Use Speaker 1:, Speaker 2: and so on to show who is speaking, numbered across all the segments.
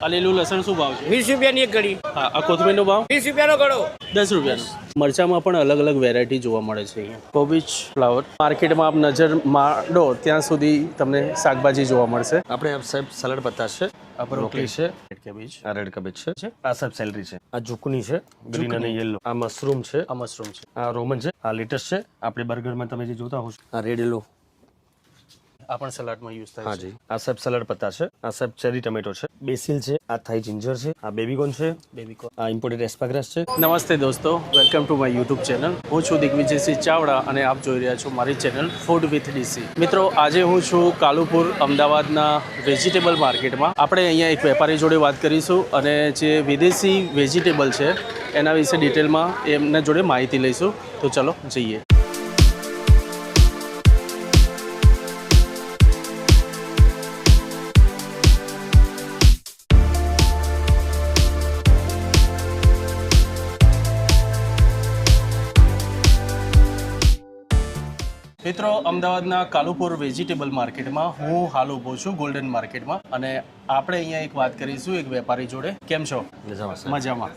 Speaker 1: આલેલું લસણ શું ભાવ છે?
Speaker 2: 20 રૂપિયાની એક ઘડી.
Speaker 1: હા, આ કોથમીરનો ભાવ
Speaker 2: 20 રૂપિયાનો ઘડો.
Speaker 1: 10 રૂપિયાનો. મરચામાં પણ અલગ અલગ વેરાયટી જોવા મળે છે અહીંયા. કોબીજ ફ્લાવર માર્કેટમાં આપ નજર માંડો ત્યાં સુધી તમને શાકભાજી જોવા મળશે.
Speaker 3: આપણે આ સાહેબ સલાડ પત્તા છે, આ બ્રોકલી છે,
Speaker 1: રેડ કેબેજ,
Speaker 3: આ રેડ કબેજ છે, આ સાહેબ સેલરી છે, આ ઝુકની છે, ગ્રીન અને યેલો, આ મશરૂમ છે,
Speaker 1: આ મશરૂમ છે,
Speaker 3: આ રોમન છે, આ લેટસ છે, આપણે બર્ગરમાં તમે જે જોતા હો આ રેડ યેલો.
Speaker 1: આ પણ સલાડમાં યુઝ થાય છે.
Speaker 3: હાજી, આ સાહેબ સલાડ પત્તા છે, આ સાહેબ ચેરી ટમેટો છે, બેસિલ છે, આ થાઈ જિંજર છે, આ બેબીકોર્ન છે,
Speaker 1: બેબીકોર્ન.
Speaker 3: આ ઇમ્પોર્ટેડ એસ્પાગ્રાસ છે.
Speaker 1: નમસ્તે દોસ્તો, welcome to my YouTube channel. હું છું દિગ્વિજયસિંહ ચાવડા અને આપ જોઈ રહ્યા છો મારી ચેનલ ફૂડ વિથ ડીસી. મિત્રો, આજે હું છું કાલુપુર અમદાવાદના વેજીટેબલ માર્કેટમાં. આપણે અહીંયા એક વેપારી જોડે વાત કરીશું અને જે વિદેશી વેજીટેબલ છે એના વિશે ડિટેલમાં એમના જોડે માહિતી લઈશું. તો ચલો જઈએ. મિત્રો, અમદાવાદના કાલુપુર વેજીટેબલ માર્કેટમાં હું હાલ ઊભો છું, ગોલ્ડન માર્કેટમાં. અને આપણે અહીંયા એક વાત કરીશું એક વેપારી જોડે. કેમ છો? મજામાં.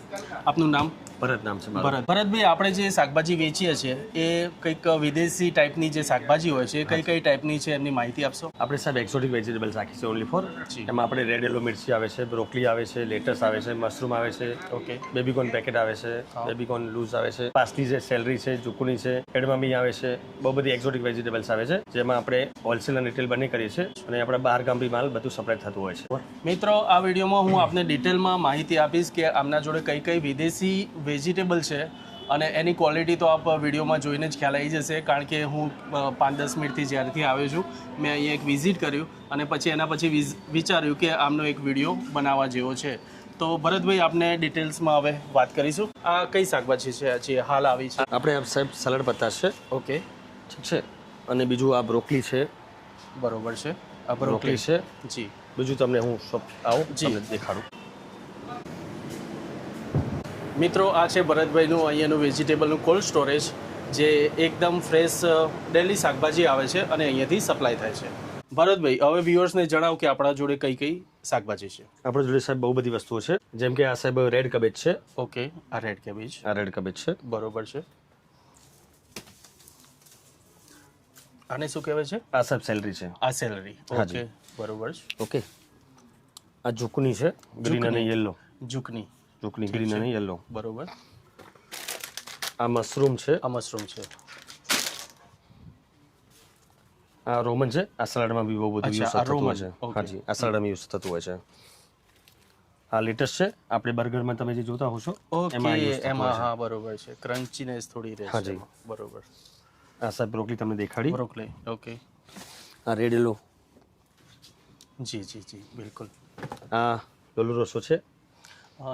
Speaker 1: આપનું નામ?
Speaker 3: ભરત નામ છે મારું.
Speaker 1: ભરતભાઈ, આપણે જે શાકભાજી વેચીએ છીએ એ કંઈક વિદેશી ટાઈપની જે શાકભાજી હોય છે કઈ કઈ ટાઈપની છે એમની માહિતી આપશો?
Speaker 3: આપણે સાહેબ એક્ઝોટિક વેજીટેબલ્સ રાખી છે ઓનલી ફોર. એમાં આપણે રેડ યેલો મિર્ચી આવે છે, બ્રોકલી આવે છે, લેટસ આવે છે, મશરૂમ આવે છે,
Speaker 1: ઓકે,
Speaker 3: બેબીકોર્ન પેકેટ આવે છે, બેબીકોર્ન લૂઝ આવે છે, પાસ્તી છે, સેલરી છે, ઝુકની છે, એડમામી આવે છે, બહુ બધી એક્ઝોટિક વેજીટેબલ્સ આવે છે જેમાં આપણે હોલસેલ અને રિટેલ બંને કરીએ છીએ અને આપણે બહાર ગામ બી માલ બધું સપ્લાય થતું હોય છે.
Speaker 1: મિત્રો, આ વિડીયોમાં હું આપને ડિટેલમાં માહિતી આપીશ કે આમના જોડે કઈ કઈ વિદેશી વેજીટેબલ છે અને એની ક્વોલિટી તો આપ વિડીયોમાં જોઈને જ ખ્યાલ આવી જશે. કારણ કે હું 5-10 મિનિટથી જ્યારથી આવ્યો છું મેં અહીંયા એક વિઝિટ કર્યું અને પછી એના પછી વિચાર્યું કે આમનો એક વિડીયો બનાવવા જેવો છે. તો ભરતભાઈ, આપને ડિટેલ્સમાં હવે વાત કરીશું. આ કઈ શાકભાજી છે જે હાલ આવી છે?
Speaker 3: આપણે આ સાહેબ સલાડ પત્તા છે,
Speaker 1: ઓકે,
Speaker 3: ઠીક છે, અને બીજું આ બ્રોકલી છે.
Speaker 1: બરોબર છે. આ
Speaker 3: બ્રોકલી છે.
Speaker 1: જી.
Speaker 3: બીજું તમને હું શોપ આવું તમને દેખાડું.
Speaker 1: મિત્રો, આ છે ભરતભાઈનું અહીંયાનું વેજીટેબલનું કોલ્ડ સ્ટોરેજ જે એકદમ ફ્રેશ ડેલી શાકભાજી આવે છે અને અહીંયાથી સપ્લાય થાય છે. ભરતભાઈ, હવે વ્યુઅર્સને જણાવો કે આપણા જોડે કઈ કઈ શાકભાજી છે?
Speaker 3: આપણા જોડે સાહેબ બહુ બધી વસ્તુઓ છે, જેમ કે આ સાહેબ રેડ કબેજ છે.
Speaker 1: ઓકે, આ રેડ કેબેજ.
Speaker 3: આ રેડ કબેજ છે.
Speaker 1: બરોબર છે. આને શું કહેવાય છે?
Speaker 3: આ સાહેબ સેલરી છે.
Speaker 1: આ સેલરી. ઓકે, બરોબર છે.
Speaker 3: ઓકે, આ ઝુકની છે, ગ્રીન અને યેલો.
Speaker 1: ઝુકની.
Speaker 3: ઝુકની ગ્રીન અને યેલો.
Speaker 1: બરોબર.
Speaker 3: આ મશરૂમ છે.
Speaker 1: આ મશરૂમ છે.
Speaker 3: આ રોમન છે. આ સલાડમાં બી બહુ બધું યુઝ થતું હોય છે.
Speaker 1: ઓકે.
Speaker 3: હાજી, આ સલાડમાં યુઝ થતું હોય છે. આ લેટસ છે, આપણે બર્ગરમાં તમે જે જોતા હશો
Speaker 1: ઓકે, એમાં હા, બરોબર છે. ક્રન્ચીનેસ થોડી રહે છે.
Speaker 3: હાજી.
Speaker 1: બરોબર.
Speaker 3: આ સાહેબ બ્રોકલી તમને દેખાડી.
Speaker 1: બ્રોકલી. ઓકે.
Speaker 3: આ રેડ યેલો.
Speaker 1: જી જી જી, બિલકુલ.
Speaker 3: આ લોલો રોસો છે.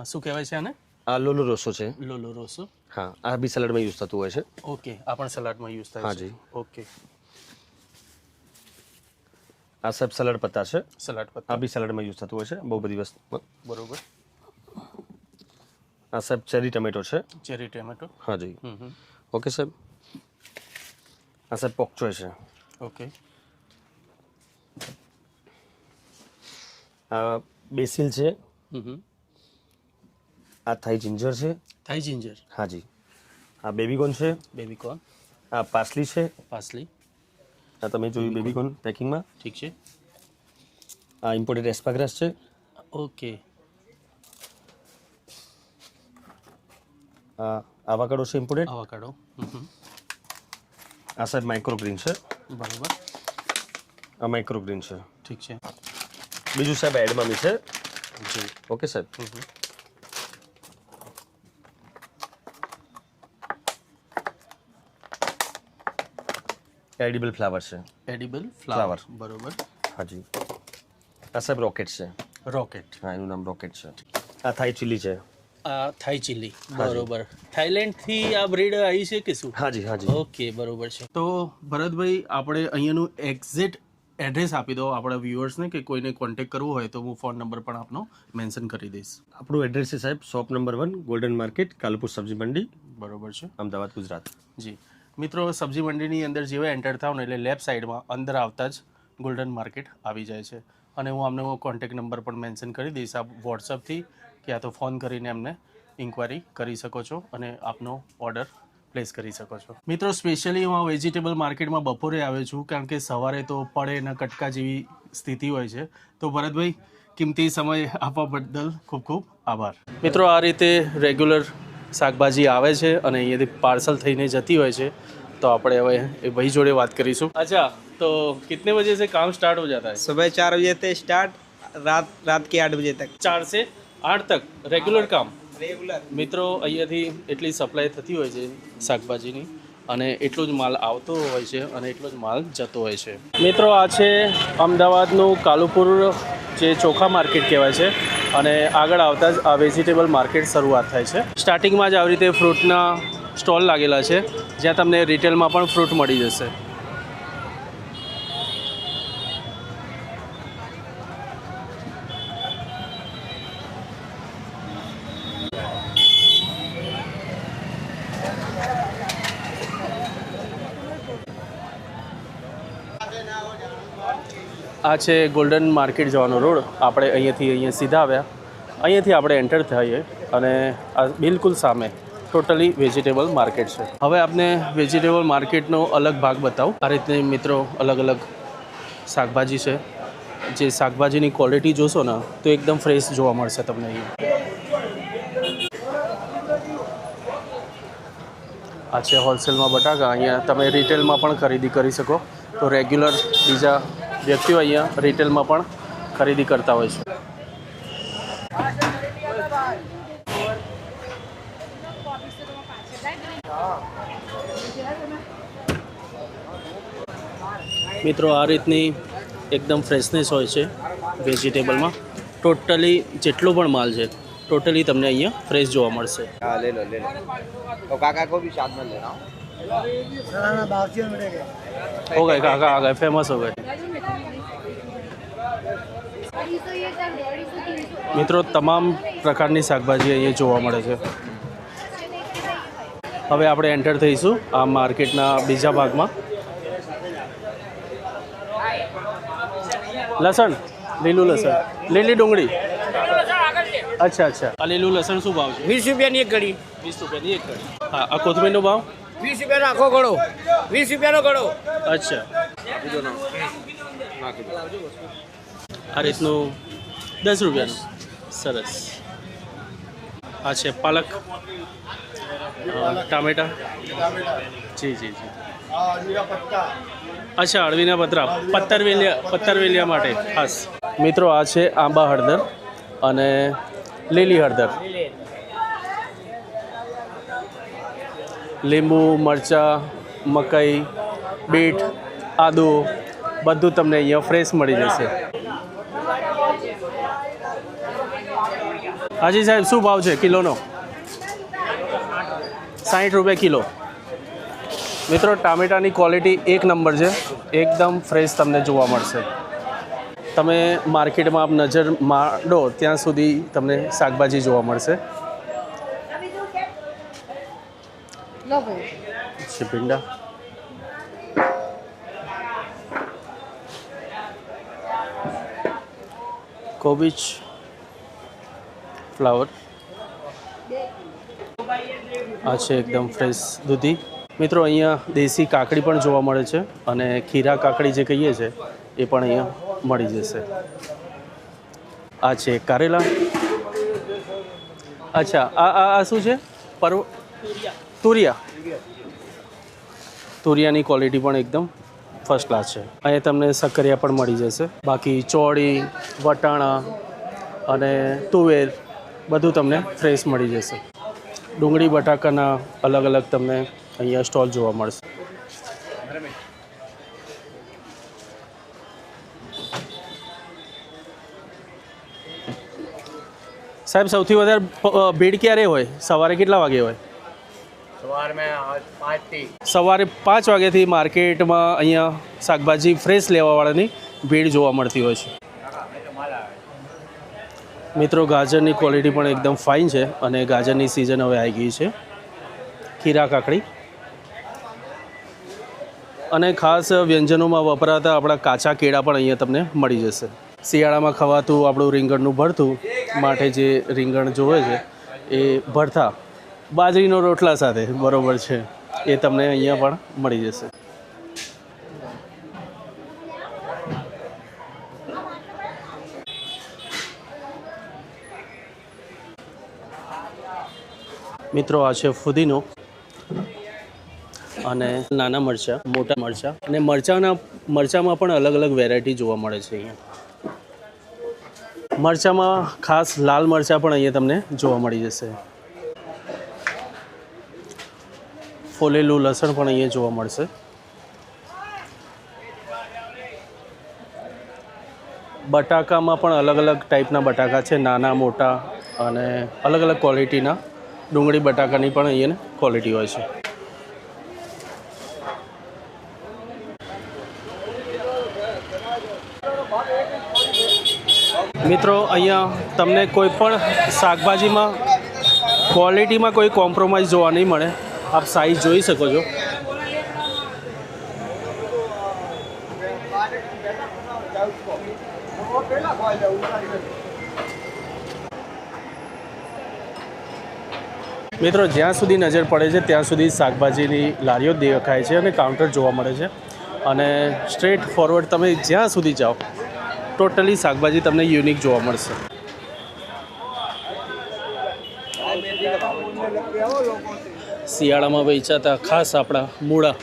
Speaker 1: શું કહેવાય છે આને?
Speaker 3: આ લોલો રોસો છે.
Speaker 1: લોલો રોસો.
Speaker 3: હા, આ બી સલાડમાં યુઝ થતું હોય છે.
Speaker 1: ઓકે, આ પણ સલાડમાં યુઝ થાય છે.
Speaker 3: હાજી.
Speaker 1: ઓકે.
Speaker 3: આ સાહેબ સલાડ પત્તા છે.
Speaker 1: સલાડ પત્તા.
Speaker 3: આ બી સલાડમાં યુઝ થતું હોય છે બહુ બધી વસ્તુમાં.
Speaker 1: બરોબર.
Speaker 3: આ સાહેબ ચેરી ટમેટો છે.
Speaker 1: Cherry tomato.
Speaker 3: હાજી.
Speaker 1: હમ.
Speaker 3: ઓકે સાહેબ. આ સાહેબ પોકચોય છે.
Speaker 1: ઓકે.
Speaker 3: આ બેસિલ છે.
Speaker 1: હમ.
Speaker 3: આ થાઈ જિંજર છે.
Speaker 1: થાઈ જિંજર.
Speaker 3: હાજી. આ બેબીકોર્ન છે.
Speaker 1: બેબીકોર્ન.
Speaker 3: આ પાર્સલી છે.
Speaker 1: પાર્સલી.
Speaker 3: આ તમે જોયું બેબીકોર્ન પેકિંગમાં.
Speaker 1: ઠીક છે.
Speaker 3: આ ઇમ્પોર્ટેડ એસ્પાગ્રાસ છે.
Speaker 1: ઓકે.
Speaker 3: આ આવાકાડો છે ઇમ્પોર્ટેડ.
Speaker 1: આવાકાડો.
Speaker 3: આ સાહેબ માઇક્રોગ્રીન છે.
Speaker 1: બરોબર.
Speaker 3: આ માઇક્રોગ્રીન છે.
Speaker 1: ઠીક છે.
Speaker 3: બીજું સાહેબ એડમામી છે.
Speaker 1: જી.
Speaker 3: ઓકે સાહેબ. એડિબલ ફ્લાવર છે.
Speaker 1: Edible flower. બરોબર.
Speaker 3: હાજી. આ સાહેબ રોકેટ છે.
Speaker 1: રોકેટ.
Speaker 3: હા, એનું નામ રોકેટ છે. આ થાઈ ચીલી છે.
Speaker 1: આ થાઈ ચીલી. બરોબર. થાઈલેન્ડથી આ બ્રીડ આવી છે કે શું?
Speaker 3: હાજી હાજી.
Speaker 1: ઓકે, બરોબર છે. તો ભરતભાઈ, આપણે અહીંયાનું એક્ઝેક્ટ એડ્રેસ આપી દો આપણા વ્યુઅર્સને કે કોઈને કોન્ટેક્ટ કરવો હોય તો હું ફોન નંબર પણ આપનો મેન્શન કરી દઈશ.
Speaker 3: આપણું એડ્રેસ છે સાહેબ shop number 1 golden market Kalupur સબ્જી મંડી.
Speaker 1: બરોબર છે.
Speaker 3: અમદાવાદ, ગુજરાત.
Speaker 1: જી મિત્રો, સબ્જી મંડીની અંદર જેવા એન્ટર થાવ ને એટલે લેફ્ટ સાઈડમાં અંદર આવતા જ ગોલ્ડન માર્કેટ આવી જાય છે. અને હું આમનો કોન્ટેક નંબર પણ મેન્શન કરી દઈશ. આપ વોટ્સઅપથી કે યા તો ફોન કરીને એમને ઇન્ક્વાયરી કરી શકો છો અને આપનો ઓર્ડર પ્લેસ કરી શકો છો. મિત્રો સ્પેશિયલી હું વેજીટેબલ માર્કેટમાં બપોરે આવ્યો છું કારણ કે સવારે તો પડે ને કટકા જેવી સ્થિતિ હોય છે. તો ભરતભાઈ, કિંમતી સમય આપવા બદલ ખૂબ ખૂબ આભાર. મિત્રો આ રીતે રેગ્યુલર શાકભાજી આવે છે અને અહીંયાથી પાર્સલ થઈને જતી હોય છે. तो આપણે હવે એ ભાઈ જોડે વાત કરીશું. अच्छा, तो कितने बजे से काम स्टार्ट हो जाता है?
Speaker 2: सुबह 4 बजे से स्टार्ट, रात के 8 बजे तक.
Speaker 1: 4 से 8 तक રેગ્યુલર કામ.
Speaker 2: रेगुलर.
Speaker 1: મિત્રો અહીંયાથી એટલી સપ્લાય થતી હોય છે શાકભાજીની અને એટલો જ માલ આવતો હોય છે અને એટલો જ માલ જતો હોય છે. મિત્રો આ છે અમદાવાદનું કાલુપુર જે ચોખા માર્કેટ કહેવાય છે અને આગળ આવતા જ આ વેજીટેબલ માર્કેટ શરૂઆત થાય છે. સ્ટાર્ટિંગમાં જ આવી રીતે ફ્રૂટના સ્ટોલ લાગેલા છે જ્યાં તમને રિટેલમાં પણ ફ્રૂટ મળી જશે. આ છે ગોલ્ડન માર્કેટ જવાનો રોડ. આપણે અહીંયા સીધા આવ્યા, અહીંયાથી આપણે એન્ટર થઈએ અને આ બિલકુલ સામે ટોટલી વેજીટેબલ માર્કેટ છે. હવે આપને વેજીટેબલ માર્કેટનો અલગ ભાગ બતાવું. આ રીતે મિત્રો અલગ અલગ શાકભાજી છે. જે શાકભાજીની ક્વોલિટી જોશો ને તો એકદમ ફ્રેશ જોવા મળશે તમને અહીંયા. આ છે હોલસેલમાં બટાકા. અહીંયા તમે રિટેલમાં પણ ખરીદી કરી શકો. તો રેગ્યુલર બીજા વ્યક્તિઓ અહીંયા રિટેલમાં પણ ખરીદી કરતા હોય છે. મિત્રો આ રીતની એકદમ ફ્રેશનેસ હોય છે વેજીટેબલમાં. ટોટલી જેટલો પણ માલ છે टोटली तमने अहियाँ फ्रेश जोवा मळशे.
Speaker 2: हाँ ले लो तो काका को भी साथ में लेना
Speaker 1: हो गए काका आ गए, फेमस हो गए. मित्रों तमाम प्रकारनी शाकभाजी अहींया जोवा मळे छे. हवे आपणे एंटर थईशुं आ मार्केटना बीजा भागमां. लसण, લીલું લસણ, લીલી ડુંગળી. अच्छा अच्छा. आ લીલું લસણ શું ભાવ છે?
Speaker 2: 20 રૂપિયાની એક ઘડી.
Speaker 1: 20 રૂપિયાની એક કડી. હા, આ કોથમીરનો ભાવ
Speaker 2: 20 રૂપિયાનો આખો ઘડો. 20 રૂપિયાનો ઘડો.
Speaker 1: અચ્છા. આ રીતનું 10 રૂપિયાનું. સરસ. આ છે પાલક, ટામેટા. જી જી જી. અચ્છા, અળવીના પતરા પત્તરવેલિયા માટે ખાસ. મિત્રો આ છે આંબા હળદર અને લીલી હળદર. લીંબુ, મરચાં, મકાઈ, બીટ, આદુ બધું તમને અહીંયા ફ્રેશ મળી જશે. હાજી સાહેબ, શું ભાવ છે કિલોનો? 60 રૂપિયા કિલો. મિત્રો ટામેટાની ક્વોલિટી એક નંબર છે, એકદમ ફ્રેશ તમને જોવા મળશે. તમે માર્કેટમાં આપ નજર માંડો ત્યાં સુધી તમને શાકભાજી જોવા મળશે. છે ભીંડા, કોબીજ, ફ્લાવર. આ છે એકદમ ફ્રેશ દૂધી. મિત્રો અહીંયા દેશી કાકડી પણ જોવા મળે છે અને ખીરા કાકડી જે કહીએ છીએ એ પણ અહીંયા મળી જશે. આ છે કારેલા. અચ્છા, આ શું છે? તુરિયા. તુરિયાની ક્વોલિટી પણ એકદમ ફર્સ્ટ ક્લાસ છે. અહીંયા તમને શક્કરિયા પણ મળી જશે. બાકી ચોળી, વટાણા અને તુવેર બધું તમને ફ્રેશ મળી જશે. ડુંગળી બટાકાના અલગ અલગ તમને અહીંયા સ્ટોલ જોવા મળશે. સાહેબ, સૌથી વધારે ભીડ ક્યારે હોય? સવારે કેટલા વાગે હોય? સવારે 5 વાગ્યાથી માર્કેટમાં અહીંયા શાકભાજી ફ્રેશ લેવાવાળાની ભીડ જોવા મળતી હોય છે. મિત્રો ગાજરની ક્વોલિટી પણ એકદમ ફાઇન છે અને ગાજરની સિઝન હવે આવી ગઈ છે. ખીરા કાકડી અને ખાસ વ્યંજનોમાં વપરાતા આપણા કાચા કેળા પણ અહીંયા તમને મળી જશે. શિયાળામાં ખવાતું આપણું રીંગણનું ભરતું માટે જે રીંગણ જોવે છે એ ભરતા બાજરીનો રોટલા સાથે બરોબર છે, એ તમને અહીંયા પણ મળી જશે. મિત્રો આ છે ફુદીનો અને નાના મરચાં, મોટા મરચાં, અને મરચાંમાં પણ અલગ અલગ વેરાયટી જોવા મળે છે. અહીંયા મરચાંમાં ખાસ લાલ મરચાં પણ અહીંયા તમને જોવા મળી જશે. ફોલેલું લસણ પણ અહીંયા જોવા મળશે. બટાકામાં પણ અલગ અલગ ટાઈપના બટાકા છે, નાના મોટા અને અલગ અલગ ક્વોલિટીના ડુંગળી બટાકાની પણ અહીંયા ક્વોલિટી હોય છે. મિત્રો અહીંયા તમને કોઈ પણ શાકભાજીમાં ક્વોલિટીમાં કોઈ કોમ્પ્રોમાઇઝ જોવા નહીં મળે. આપ સાઈઝ જોઈ શકો છો. મિત્રો જ્યાં સુધી નજર પડે છે ત્યાં સુધી શાકભાજીની લારીઓ દેખાય છે અને કાઉન્ટર જોવા મળે છે, અને સ્ટ્રેટ ફોરવર્ડ તમે જ્યાં સુધી જાઓ ટોટલી શાકભાજી તમને યુનિક જોવા મળશે. શિયાળામાં વેચાતા ખાસ આપણા મૂળા.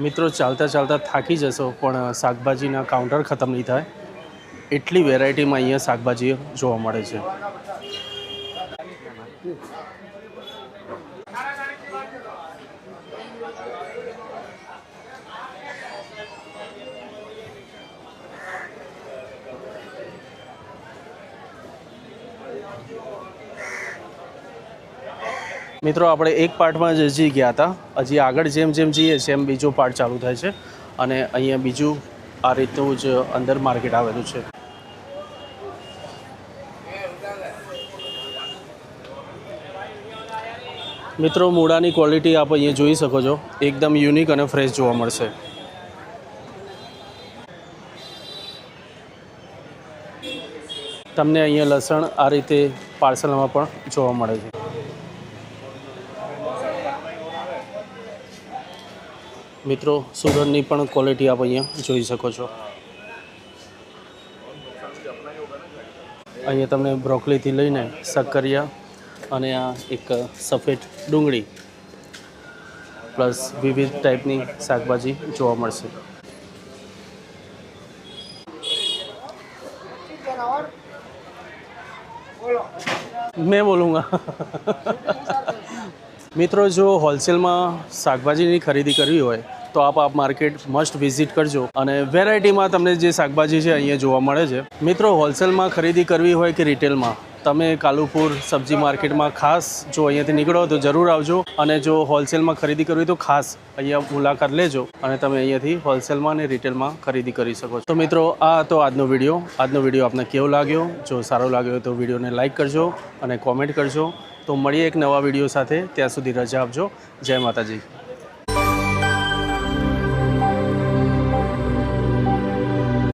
Speaker 1: મિત્રો ચાલતા ચાલતા થાકી જશો પણ શાકભાજીના કાઉન્ટર ખતમ નહીં થાય એટલી વેરાયટીમાં અહીંયા શાકભાજી જોવા મળે છે. મિત્રો આપણે એક પાર્ટમાં જ હજી ગયા હતા, હજી આગળ જેમ જેમ જઈએ તેમ બીજો પાર્ટ ચાલુ થાય છે, અને અહીંયા બીજું આ રીતનું જ અંદર માર્કેટ આવેલું છે. મિત્રો મૂળાની ક્વોલિટી આપ અહીંયા જોઈ શકો છો, એકદમ યુનિક અને ફ્રેશ જોવા મળશે. તમને અહીંયા લસણ આ રીતે પાર્સલમાં પણ જોવા મળે છે. મિત્રો સુગરની પણ ક્વોલિટી આપ અહીંયા જોઈ શકો છો. અહીંયા તમને બ્રોકલીથી લઈને શક્કરિયા અને આ એક સફેદ ડુંગળી પ્લસ વિવિધ ટાઈપની શાકભાજી જોવા મળશે. મેં બોલુંગા. મિત્રો જો હોલસેલમાં શાકભાજીની ખરીદી કરવી હોય તો આપ માર્કેટ મસ્ટ વિઝિટ કરજો, અને વેરાયટીમાં તમને જે શાકભાજી છે અહીંયા જોવા મળે છે. મિત્રો હોલસેલમાં ખરીદી કરવી હોય કે રિટેલમાં, તમે કાલુપુર સબ્જી માર્કેટમાં ખાસ જો અહીંયાથી નીકળો તો જરૂર આવજો, અને જો હોલસેલમાં ખરીદી કરવી તો ખાસ અહીંયા મુલાકાત લેજો અને તમે અહીંયાથી હોલસેલમાં અને રિટેલમાં ખરીદી કરી શકો છો. તો મિત્રો આ હતો આજનો વિડીયો આપને કેવો લાગ્યો? જો સારો લાગ્યો તો વિડીયોને લાઇક કરજો અને કોમેન્ટ કરજો. તો મળીએ એક નવા વિડીયો સાથે, ત્યાં સુધી રજા આપજો. જય માતાજી.